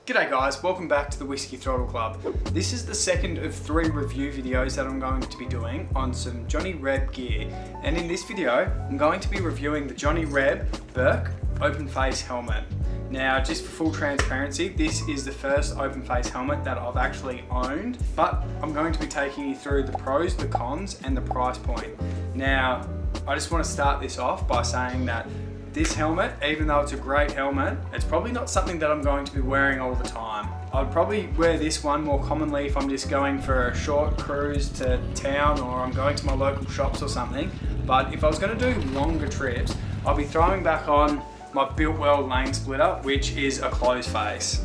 G'day guys, welcome back to the Whiskey Throttle Club. This is the second of 3 review videos that I'm going to be doing on some Johnny Reb gear. And in this video, I'm going to be reviewing the Johnny Reb Burke open face helmet. Now, just for full transparency, this is the first open face helmet that I've actually owned, but I'm going to be taking you through the pros, the cons, and the price point. Now, I just want to start this off by saying that this helmet, even though it's a great helmet, it's probably not something that I'm going to be wearing all the time. I'd probably wear this one more commonly if I'm just going for a short cruise to town or I'm going to my local shops or something. But if I was going to do longer trips, I'll be throwing back on my Builtwell lane splitter, which is a closed face.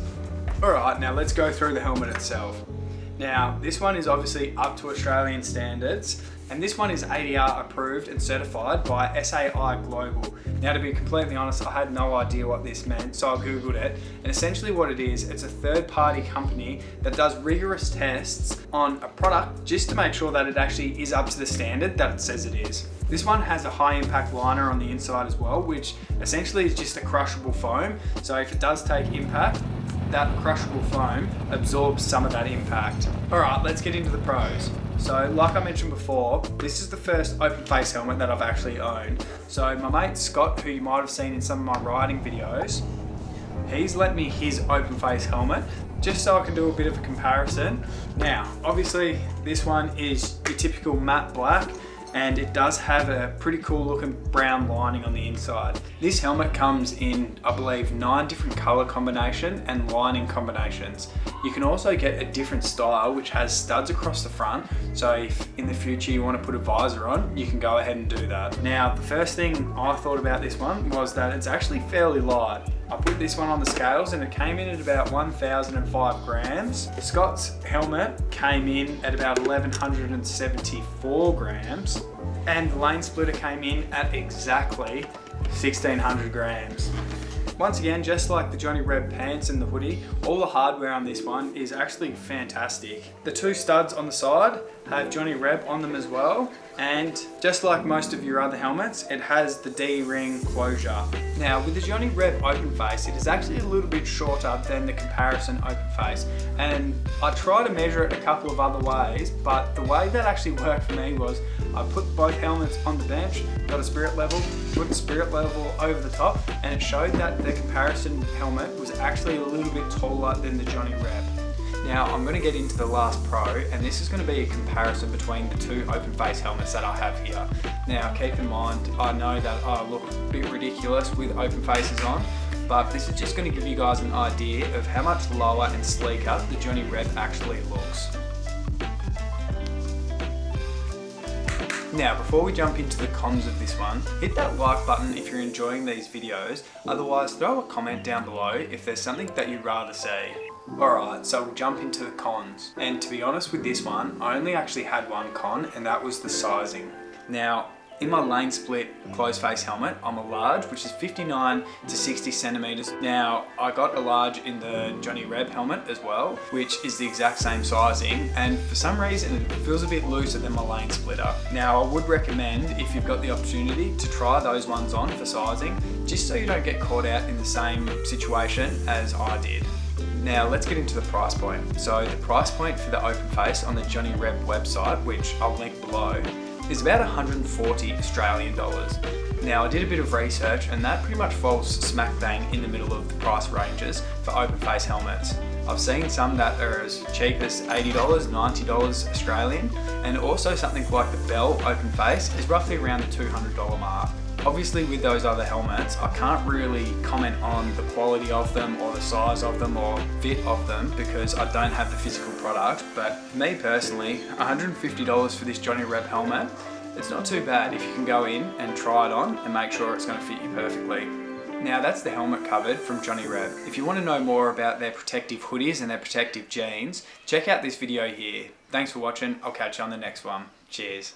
Alright, now let's go through the helmet itself. Now, this one is obviously up to Australian standards, and this one is ADR approved and certified by SAI Global. Now, to be completely honest, I had no idea what this meant, so I googled it, and essentially what it is, it's a third-party company that does rigorous tests on a product just to make sure that it actually is up to the standard that it says it is. This one has a high impact liner on the inside as well, which essentially is just a crushable foam, so if it does take impact, that crushable foam absorbs some of that impact. Alright, let's get into the pros. So like I mentioned before, this is the first open face helmet that I've actually owned. So my mate Scott, who you might have seen in some of my riding videos, he's lent me his open face helmet just so I can do a bit of a comparison. Now, obviously this one is your typical matte black, and it does have a pretty cool looking brown lining on the inside. This helmet comes in, I believe, 9 different color combination and lining combinations. You can also get a different style which has studs across the front, so if in the future you want to put a visor on, you can go ahead and do that. Now, the first thing I thought about this one was that it's actually fairly light. I put this one on the scales and it came in at about 1,005 grams. Scott's helmet came in at about 1,174 grams, and the lane splitter came in at exactly 1,600 grams. Once again, just like the Johnny Reb pants and the hoodie, all the hardware on this one is actually fantastic. The 2 studs on the side have Johnny Reb on them as well, and just like most of your other helmets, it has the D-ring closure. Now, with the Johnny Reb open face, it is actually a little bit shorter than the comparison open face, and I tried to measure it a couple of other ways, but the way that actually worked for me was I put both helmets on the bench, got a spirit level, put the spirit level over the top, and it showed that the comparison helmet was actually a little bit taller than the Johnny Reb. Now, I'm going to get into the last pro, and this is going to be a comparison between the 2 open face helmets that I have here. Now, keep in mind, I know that I look a bit ridiculous with open faces on, but this is just going to give you guys an idea of how much lower and sleeker the Johnny Reb actually looks. Now, before we jump into the cons of this one, hit that like button if you're enjoying these videos, otherwise throw a comment down below if there's something that you'd rather see. Alright, so we'll jump into the cons. And to be honest with this one, I only actually had one con, and that was the sizing. Now, in my lane split closed face helmet, I'm a large, which is 59 to 60 centimeters. Now, I got a large in the Johnny Reb helmet as well, which is the exact same sizing, and for some reason it feels a bit looser than my lane splitter. Now, I would recommend, if you've got the opportunity, to try those ones on for sizing, just so you don't get caught out in the same situation as I did. Now, let's get into the price point. So the price point for the open face on the Johnny Reb website, which I'll link below, is about 140 Australian dollars. Now, I did a bit of research, and that pretty much falls smack bang in the middle of the price ranges for open face helmets. I've seen some that are as cheap as $80, $90 Australian, and also something like the Bell open face is roughly around the $200 mark. Obviously, with those other helmets, I can't really comment on the quality of them or the size of them or fit of them because I don't have the physical product, but for me personally, $150 for this Johnny Reb helmet, it's not too bad if you can go in and try it on and make sure it's going to fit you perfectly. Now, that's the helmet covered from Johnny Reb. If you want to know more about their protective hoodies and their protective jeans, check out this video here. Thanks for watching, I'll catch you on the next one. Cheers.